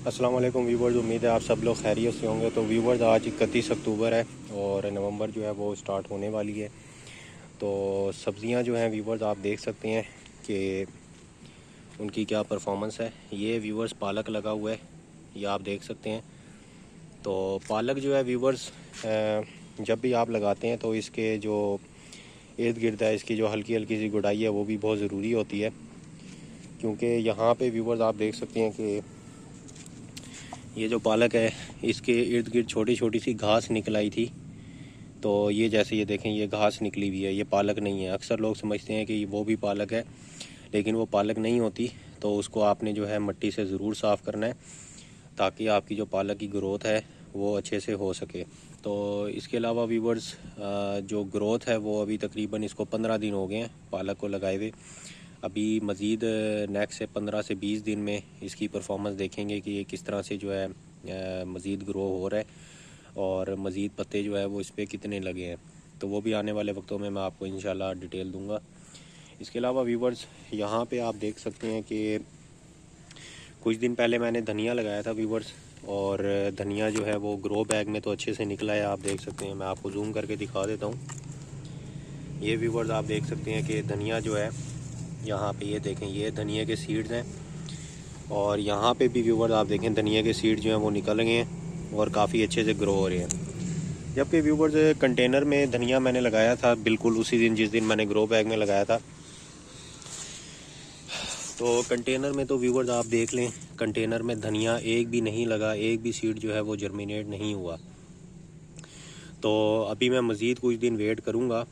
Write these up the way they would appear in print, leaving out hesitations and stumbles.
अस्सलाम वालेकुम व्यूवर्स, उम्मीद है आप सब लोग खैरियत से होंगे। तो व्यूवर्स, आज 31 अक्टूबर है और नवंबर जो है वो स्टार्ट होने वाली है। तो सब्ज़ियां जो हैं व्यूवर्स, आप देख सकते हैं कि उनकी क्या परफॉर्मेंस है। ये व्यूवर्स पालक लगा हुआ है, ये आप देख सकते हैं। तो पालक जो है व्यूवर्स, जब भी आप लगाते हैं तो इसके जो इर्द गिर्द है, इसकी जो हल्की हल्की सी गुड़ाई है वो भी बहुत ज़रूरी होती है। क्योंकि यहाँ पे व्यूवर्स आप देख सकते हैं कि ये जो पालक है, इसके इर्द गिर्द छोटी छोटी सी घास निकल आई थी। तो ये जैसे ये देखें, ये घास निकली हुई है, ये पालक नहीं है। अक्सर लोग समझते हैं कि वो भी पालक है, लेकिन वो पालक नहीं होती। तो उसको आपने जो है मिट्टी से ज़रूर साफ़ करना है, ताकि आपकी जो पालक की ग्रोथ है वो अच्छे से हो सके। तो इसके अलावा व्यूवर्स, जो ग्रोथ है वो अभी तकरीबन इसको 15 दिन हो गए हैं पालक को लगाए हुए। अभी मज़ीद नेक्स्ट से 15 से 20 दिन में इसकी परफॉर्मेंस देखेंगे कि ये किस तरह से जो है मज़ीद ग्रो हो रहा है और मज़ीद पत्ते जो है वो इस पर कितने लगे हैं। तो वो भी आने वाले वक्तों में मैं आपको इंशाल्लाह डिटेल दूंगा। इसके अलावा व्यूवर्स, यहाँ पे आप देख सकते हैं कि कुछ दिन पहले मैंने धनिया लगाया था व्यूवर्स, और धनिया जो है वो ग्रो बैग में तो अच्छे से निकला है। आप देख सकते हैं, मैं आपको जूम करके दिखा देता हूँ। ये व्यूवर्स आप देख सकते हैं कि धनिया जो है, यहाँ पे ये देखें, ये धनिया के सीड्स हैं। और यहाँ पे भी व्यूवर्स आप देखें, धनिया के सीड जो हैं वो निकल गए हैं और काफ़ी अच्छे से ग्रो हो रहे हैं। जबकि व्यूवर्स, कंटेनर में धनिया मैंने लगाया था बिल्कुल उसी दिन जिस दिन मैंने ग्रो बैग में लगाया था। तो कंटेनर में तो व्यूवर्स आप देख लें, कंटेनर में धनिया एक भी नहीं लगा, एक भी सीड जो है वो जर्मिनेट नहीं हुआ। तो अभी मैं मज़ीद कुछ दिन वेट करूँगा,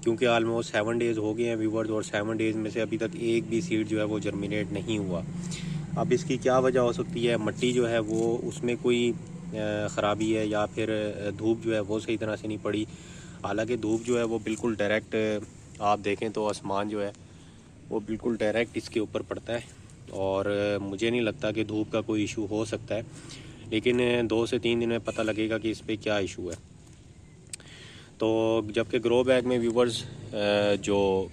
क्योंकि ऑलमोस्ट 7 डेज़ हो गए हैं व्यूवर्स, और 7 डेज़ में से अभी तक एक भी सीड जो है वो जर्मिनेट नहीं हुआ। अब इसकी क्या वजह हो सकती है? मिट्टी जो है वो, उसमें कोई ख़राबी है, या फिर धूप जो है वो सही तरह से नहीं पड़ी। हालांकि धूप जो है वो बिल्कुल डायरेक्ट, आप देखें तो आसमान जो है वो बिल्कुल डायरेक्ट इसके ऊपर पड़ता है, और मुझे नहीं लगता कि धूप का कोई इशू हो सकता है। लेकिन 2 से 3 दिन में पता लगेगा कि इस पर क्या इशू है। तो जबकि ग्रो बैग में व्यूवर्स, जो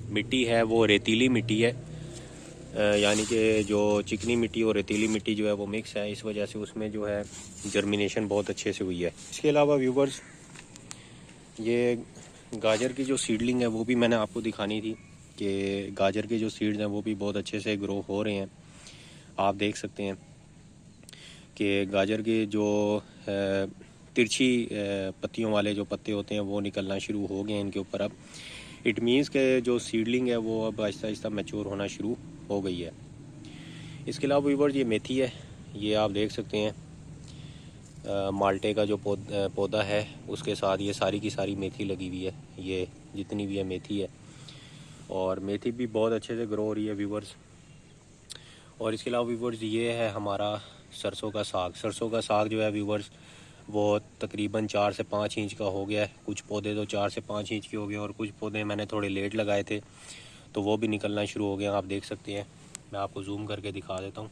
मिट्टी है वो रेतीली मिट्टी है, यानी कि जो चिकनी मिट्टी और रेतीली मिट्टी जो है वो मिक्स है, इस वजह से उसमें जो है जर्मिनेशन बहुत अच्छे से हुई है। इसके अलावा व्यूवर्स, ये गाजर की जो सीडलिंग है वो भी मैंने आपको दिखानी थी कि गाजर के जो सीड्स हैं वो भी बहुत अच्छे से ग्रो हो रहे हैं। आप देख सकते हैं कि गाजर के जो तिरछी पत्तियों वाले जो पत्ते होते हैं वो निकलना शुरू हो गए हैं इनके ऊपर। अब इट मीन्स के जो सीडलिंग है वो अब आहिस्ता आहिस्ता मैच्योर होना शुरू हो गई है। इसके अलावा व्यूवर्स, ये मेथी है, ये आप देख सकते हैं, माल्टे का जो पौधा है उसके साथ ये सारी की सारी मेथी लगी हुई है। ये जितनी भी है मेथी है, और मेथी भी बहुत अच्छे से ग्रो हो रही है व्यूवर्स। और इसके अलावा व्यूवर्स, ये है हमारा सरसों का साग। सरसों का साग जो है व्यूवर्स, वो तकरीबन 4 से 5 इंच का हो गया है। कुछ पौधे तो 4 से 5 इंच के हो गए, और कुछ पौधे मैंने थोड़े लेट लगाए थे तो वो भी निकलना शुरू हो गए। आप देख सकते हैं, मैं आपको जूम करके दिखा देता हूँ।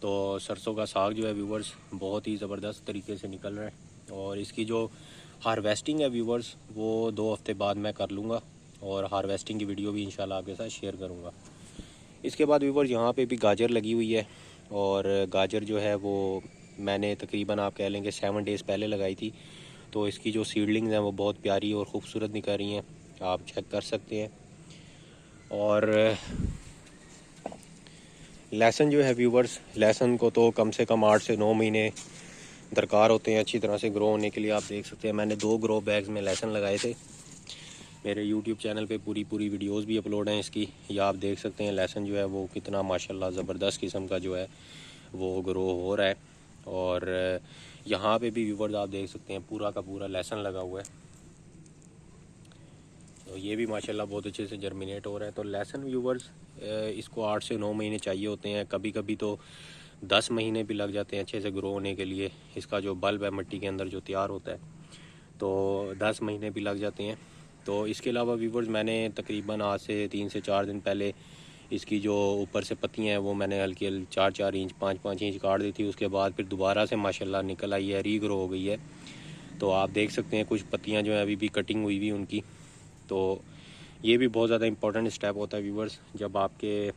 तो सरसों का साग जो है व्यूवर्स, बहुत ही ज़बरदस्त तरीके से निकल रहा है, और इसकी जो हार्वेस्टिंग है व्यूवर्स, वो 2 हफ्ते बाद मैं कर लूँगा, और हार्वेस्टिंग की वीडियो भी इंशाल्लाह आपके साथ शेयर करूँगा। इसके बाद व्यूवर्स, यहाँ पे भी गाजर लगी हुई है, और गाजर जो है वो मैंने तकरीबन आप कह लें कि 7 डेज़ पहले लगाई थी। तो इसकी जो सीडलिंग्स हैं वो बहुत प्यारी और ख़ूबसूरत निकल रही हैं, आप चेक कर सकते हैं। और लहसुन जो है व्यूवर्स, लहसुन को तो कम से कम 8 से 9 महीने दरकार होते हैं अच्छी तरह से ग्रो होने के लिए। आप देख सकते हैं, मैंने 2 ग्रो बैग्स में लहसुन लगाए थे। मेरे यूट्यूब चैनल पे पूरी वीडियोस भी अपलोड हैं इसकी, या आप देख सकते हैं लहसुन जो है वो कितना माशाल्लाह ज़बरदस्त किस्म का जो है वो ग्रो हो रहा है। और यहाँ पे भी व्यूवर्स आप देख सकते हैं, पूरा का पूरा लहसुन लगा हुआ है। तो ये भी माशाल्लाह बहुत अच्छे से जर्मिनेट हो रहा है। तो लहसुन व्यूवर्स, इसको 8 से 9 महीने चाहिए होते हैं, कभी कभी तो 10 महीने भी लग जाते हैं अच्छे से ग्रो होने के लिए। इसका जो बल्ब है मिट्टी के अंदर जो तैयार होता है, तो 10 महीने भी लग जाते हैं। तो इसके अलावा व्यूवर्स, मैंने तकरीबन आज से 3 से 4 दिन पहले इसकी जो ऊपर से पत्तियां हैं वो मैंने हल्की 4-4 इंच 5-5 इंच काट दी थी। उसके बाद फिर दोबारा से माशाल्लाह निकल आई है, रीग्रो हो गई है। तो आप देख सकते हैं कुछ पत्तियां जो है अभी भी कटिंग हुई उनकी। तो ये भी बहुत ज़्यादा इंपॉर्टेंट स्टेप होता है व्यूवर्स, जब आपके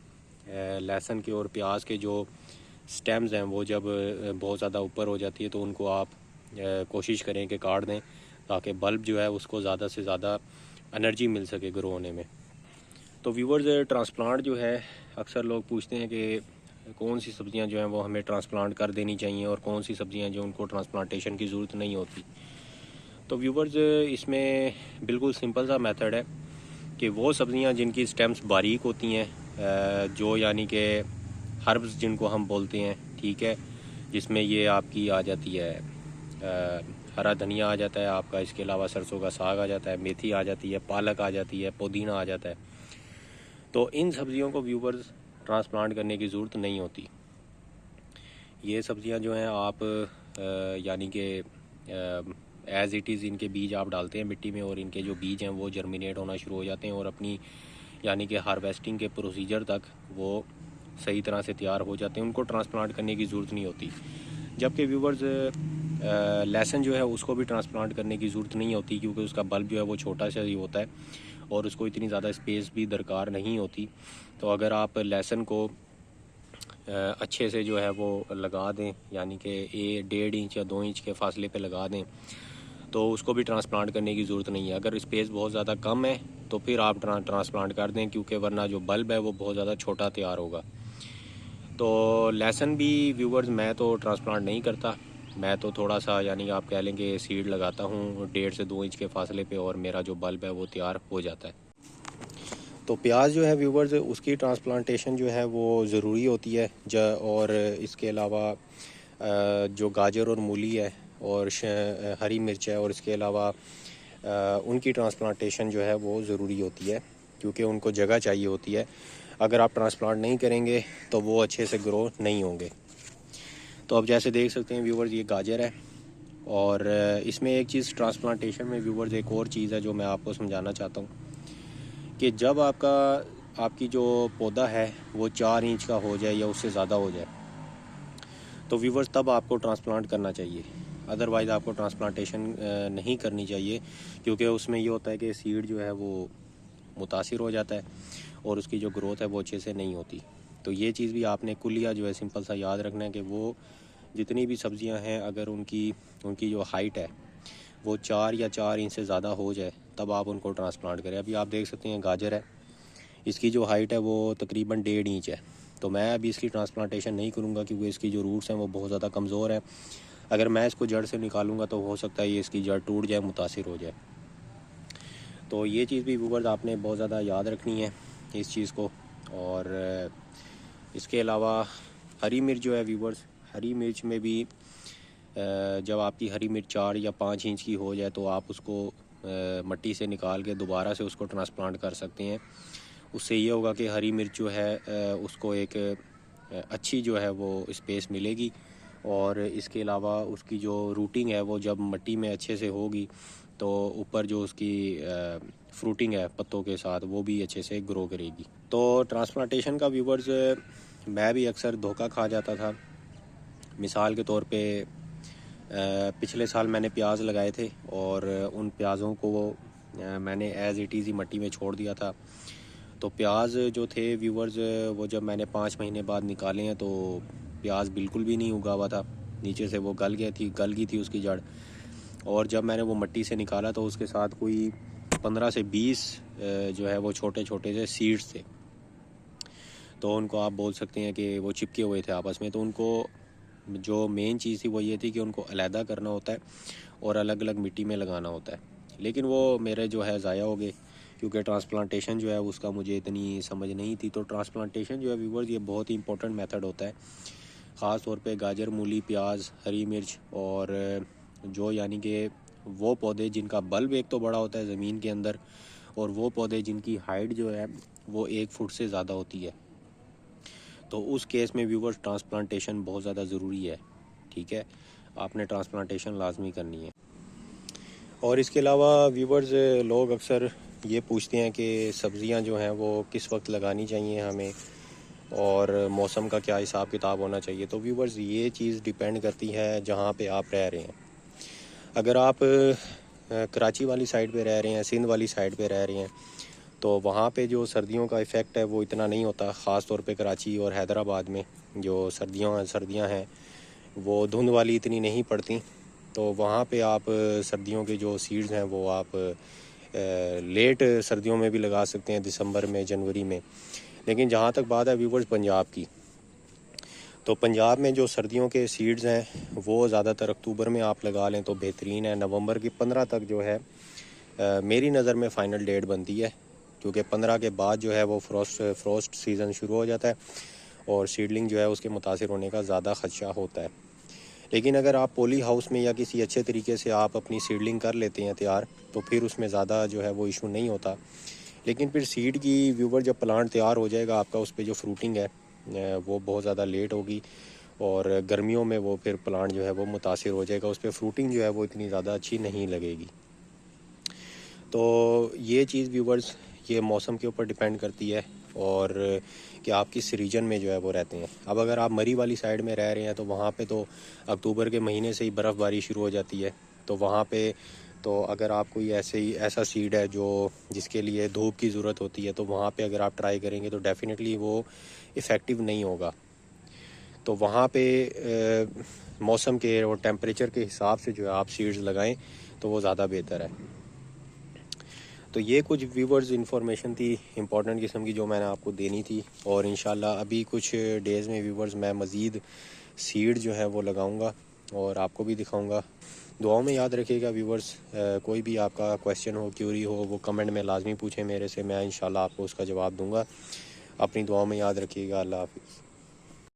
लहसुन के और प्याज के जो स्टेम्स हैं वो जब बहुत ज़्यादा ऊपर हो जाती है तो उनको आप कोशिश करें कि काट दें, ताकि बल्ब जो है उसको ज़्यादा से ज़्यादा एनर्जी मिल सके ग्रो होने में। तो व्यूवर्स, ट्रांसप्लांट जो है, अक्सर लोग पूछते हैं कि कौन सी सब्ज़ियां जो हैं वो हमें ट्रांसप्लांट कर देनी चाहिए और कौन सी सब्ज़ियां जो उनको ट्रांसप्लांटेशन की ज़रूरत नहीं होती। तो व्यूवर्स, इसमें बिल्कुल सिंपल सा मेथड है कि वो सब्ज़ियां जिनकी स्टेम्स बारीक होती हैं, जो यानी कि हर्ब्स जिनको हम बोलते हैं, ठीक है, जिसमें ये आपकी आ जाती है, हरा धनिया आ जाता है आपका, इसके अलावा सरसों का साग आ जाता है, मेथी आ जाती है, पालक आ जाती है, पुदीना आ जाता है। तो इन सब्ज़ियों को व्यूवर्स ट्रांसप्लांट करने की ज़रूरत नहीं होती। ये सब्ज़ियां जो हैं आप यानी कि एज़ इट इज़ इनके बीज आप डालते हैं मिट्टी में और इनके जो बीज हैं वो जर्मिनेट होना शुरू हो जाते हैं और अपनी यानी कि हार्वेस्टिंग के प्रोसीजर तक वो सही तरह से तैयार हो जाते हैं, उनको ट्रांसप्लांट करने की ज़रूरत नहीं होती। जबकि व्यूवर्स, लहसुन जो है उसको भी ट्रांसप्लांट करने की ज़रूरत नहीं होती, क्योंकि उसका बल्ब जो है वो छोटा सा ही होता है और उसको इतनी ज़्यादा स्पेस भी दरकार नहीं होती। तो अगर आप लहसुन को अच्छे से जो है वो लगा दें, यानी कि 1.5 इंच या 2 इंच के फासले पे लगा दें, तो उसको भी ट्रांसप्लांट करने की ज़रूरत नहीं है। अगर स्पेस बहुत ज़्यादा कम है तो फिर आप ट्रांसप्लांट कर दें, क्योंकि वरना जो बल्ब है वो बहुत ज़्यादा छोटा तैयार होगा। तो लहसुन भी व्यूवर्स मैं तो ट्रांसप्लांट नहीं करता, मैं तो थोड़ा सा यानी आप कह लें कि सीड लगाता हूँ 1.5 से 2 इंच के फासले पे और मेरा जो बल्ब है वो तैयार हो जाता है। तो प्याज जो है व्यूवर्स, उसकी ट्रांसप्लांटेशन जो है वो ज़रूरी होती है। और इसके अलावा जो गाजर और मूली है और हरी मिर्च है और इसके अलावा उनकी ट्रांसप्लांटेशन जो है वो ज़रूरी होती है, क्योंकि उनको जगह चाहिए होती है। अगर आप ट्रांसप्लांट नहीं करेंगे तो वो अच्छे से ग्रो नहीं होंगे। तो अब जैसे देख सकते हैं व्यूवर्स, ये गाजर है और इसमें एक चीज़ ट्रांसप्लांटेशन में व्यूवर्स एक और चीज़ है जो मैं आपको समझाना चाहता हूँ कि जब आपकी जो पौधा है वो 4 इंच का हो जाए या उससे ज़्यादा हो जाए तो व्यूवर्स तब आपको ट्रांसप्लांट करना चाहिए। अदरवाइज़ आपको ट्रांसप्लांटेशन नहीं करनी चाहिए, क्योंकि उसमें ये होता है कि सीड जो है वो मुतासिर हो जाता है और उसकी जो ग्रोथ है वो अच्छे से नहीं होती। तो ये चीज़ भी आपने कुलिया जो है सिंपल सा याद रखना है कि वो जितनी भी सब्ज़ियां हैं, अगर उनकी जो हाइट है वो 4 या 4 इंच से ज़्यादा हो जाए तब आप उनको ट्रांसप्लांट करें। अभी आप देख सकते हैं गाजर है, इसकी जो हाइट है वो तकरीबन 1.5 इंच है। तो मैं अभी इसकी ट्रांसप्लांटेशन नहीं करूँगा, क्योंकि इसकी जो रूट्स हैं वो बहुत ज़्यादा कमज़ोर है। अगर मैं इसको जड़ से निकालूंगा तो हो सकता है ये इसकी जड़ टूट जाए, मुतासिर हो जाए। तो ये चीज़ भी व्यूअर्स आपने बहुत ज़्यादा याद रखनी है इस चीज़ को। और इसके अलावा हरी मिर्च जो है व्यूअर्स, हरी मिर्च में भी जब आपकी हरी मिर्च 4 या 5 इंच की हो जाए तो आप उसको मट्टी से निकाल के दोबारा से उसको ट्रांसप्लांट कर सकते हैं। उससे ये होगा कि हरी मिर्च जो है उसको एक अच्छी जो है वो स्पेस मिलेगी और इसके अलावा उसकी जो रूटिंग है वो जब मट्टी में अच्छे से होगी तो ऊपर जो उसकी फ्रूटिंग है पत्तों के साथ वो भी अच्छे से ग्रो करेगी। तो ट्रांसप्लांटेशन का व्यूवर्स मैं भी अक्सर धोखा खा जाता था। मिसाल के तौर पे पिछले साल मैंने प्याज लगाए थे और उन प्याज़ों को मैंने एज़ इट इज़ ही मट्टी में छोड़ दिया था। तो प्याज जो थे व्यूवर्स, वो जब मैंने 5 महीने बाद निकाले हैं तो प्याज बिल्कुल भी नहीं उगा हुआ था, नीचे से वो गल गई थी उसकी जड़। और जब मैंने वो मट्टी से निकाला तो उसके साथ कोई 15 से 20 जो है वो छोटे छोटे से सीड्स थे। तो उनको आप बोल सकते हैं कि वो चिपके हुए थे आपस में। तो उनको जो मेन चीज़ थी वो ये थी कि उनको अलहदा करना होता है और अलग अलग मिट्टी में लगाना होता है। लेकिन वो मेरे जो है ज़ाया हो गए, क्योंकि ट्रांसप्लांटेशन जो है उसका मुझे इतनी समझ नहीं थी। तो ट्रांसप्लांटेशन जो है व्यूवर्स ये बहुत ही इंपॉर्टेंट मेथड होता है, ख़ास तौर पे गाजर, मूली, प्याज, हरी मिर्च और जो यानी कि वो पौधे जिनका बल्ब एक तो बड़ा होता है ज़मीन के अंदर और वो पौधे जिनकी हाइट जो है वो 1 फुट से ज़्यादा होती है। तो उस केस में व्यूवर्स ट्रांसप्लांटेशन बहुत ज़्यादा ज़रूरी है। ठीक है, आपने ट्रांसप्लांटेशन लाजमी करनी है। और इसके अलावा व्यूवर्स लोग अक्सर ये पूछते हैं कि सब्ज़ियां जो हैं वो किस वक्त लगानी चाहिए हमें और मौसम का क्या हिसाब किताब होना चाहिए। तो व्यूवर्स ये चीज़ डिपेंड करती है जहाँ पे आप रह रहे हैं। अगर आप कराची वाली साइड पे रह रहे हैं, सिंध वाली साइड पे रह रहे हैं, तो वहाँ पे जो सर्दियों का इफ़ेक्ट है वो इतना नहीं होता, ख़ास तौर पे कराची और हैदराबाद में जो सर्दियाँ हैं वो धुंध वाली इतनी नहीं पड़ती। तो वहाँ पे आप सर्दियों के जो सीड्स हैं वो आप लेट सर्दियों में भी लगा सकते हैं, दिसंबर में, जनवरी में। लेकिन जहाँ तक बात है व्यूवर्स पंजाब की, तो पंजाब में जो सर्दियों के सीड्स हैं वो ज़्यादातर अक्टूबर में आप लगा लें तो बेहतरीन है। नवंबर की 15 तक जो है मेरी नज़र में फ़ाइनल डेट बनती है, क्योंकि 15 के बाद जो है वो फ्रोस्ट सीज़न शुरू हो जाता है और सीडलिंग जो है उसके मुतासिर होने का ज़्यादा ख़दशा होता है। लेकिन अगर आप पॉली हाउस में या किसी अच्छे तरीके से आप अपनी सीडलिंग कर लेते हैं तैयार, तो फिर उसमें ज़्यादा जो है वो इशू नहीं होता। लेकिन फिर सीड की व्यूवर जब प्लांट तैयार हो जाएगा आपका, उस पर जो फ्रूटिंग है वो बहुत ज़्यादा लेट होगी और गर्मियों में वो फिर प्लांट जो है वो मुतासिर हो जाएगा, उस पर फ्रूटिंग जो है वो इतनी ज़्यादा अच्छी नहीं लगेगी। तो ये चीज़ व्यूवर्स ये मौसम के ऊपर डिपेंड करती है और कि आप किस रीजन में जो है वो रहते हैं। अब अगर आप मरी वाली साइड में रह रहे हैं तो वहाँ पे तो अक्टूबर के महीने से ही बर्फ़बारी शुरू हो जाती है। तो वहाँ पे तो अगर आप कोई ऐसा सीड है जो जिसके लिए धूप की ज़रूरत होती है, तो वहाँ पे अगर आप ट्राई करेंगे तो डेफ़िनेटली वो इफ़ेक्टिव नहीं होगा। तो वहाँ पे मौसम के और टेम्परेचर के हिसाब से जो है आप सीड्स लगाएं तो वो ज़्यादा बेहतर है। तो ये कुछ व्यूवर्स इन्फॉर्मेशन थी इम्पॉर्टेंट किस्म की जो मैंने आपको देनी थी, और इंशाल्लाह अभी कुछ डेज़ में व्यूवर्स मैं मज़ीद सीड जो है वो लगाऊंगा और आपको भी दिखाऊंगा। दुआओं में याद रखिएगा व्यूवर्स। कोई भी आपका क्वेश्चन हो, क्यूरी हो, वो कमेंट में लाजमी पूछें मेरे से, मैं इंशाल्लाह आपको उसका जवाब दूंगा। अपनी दुआओं में याद रखिएगा। अल्लाह हाफिज़।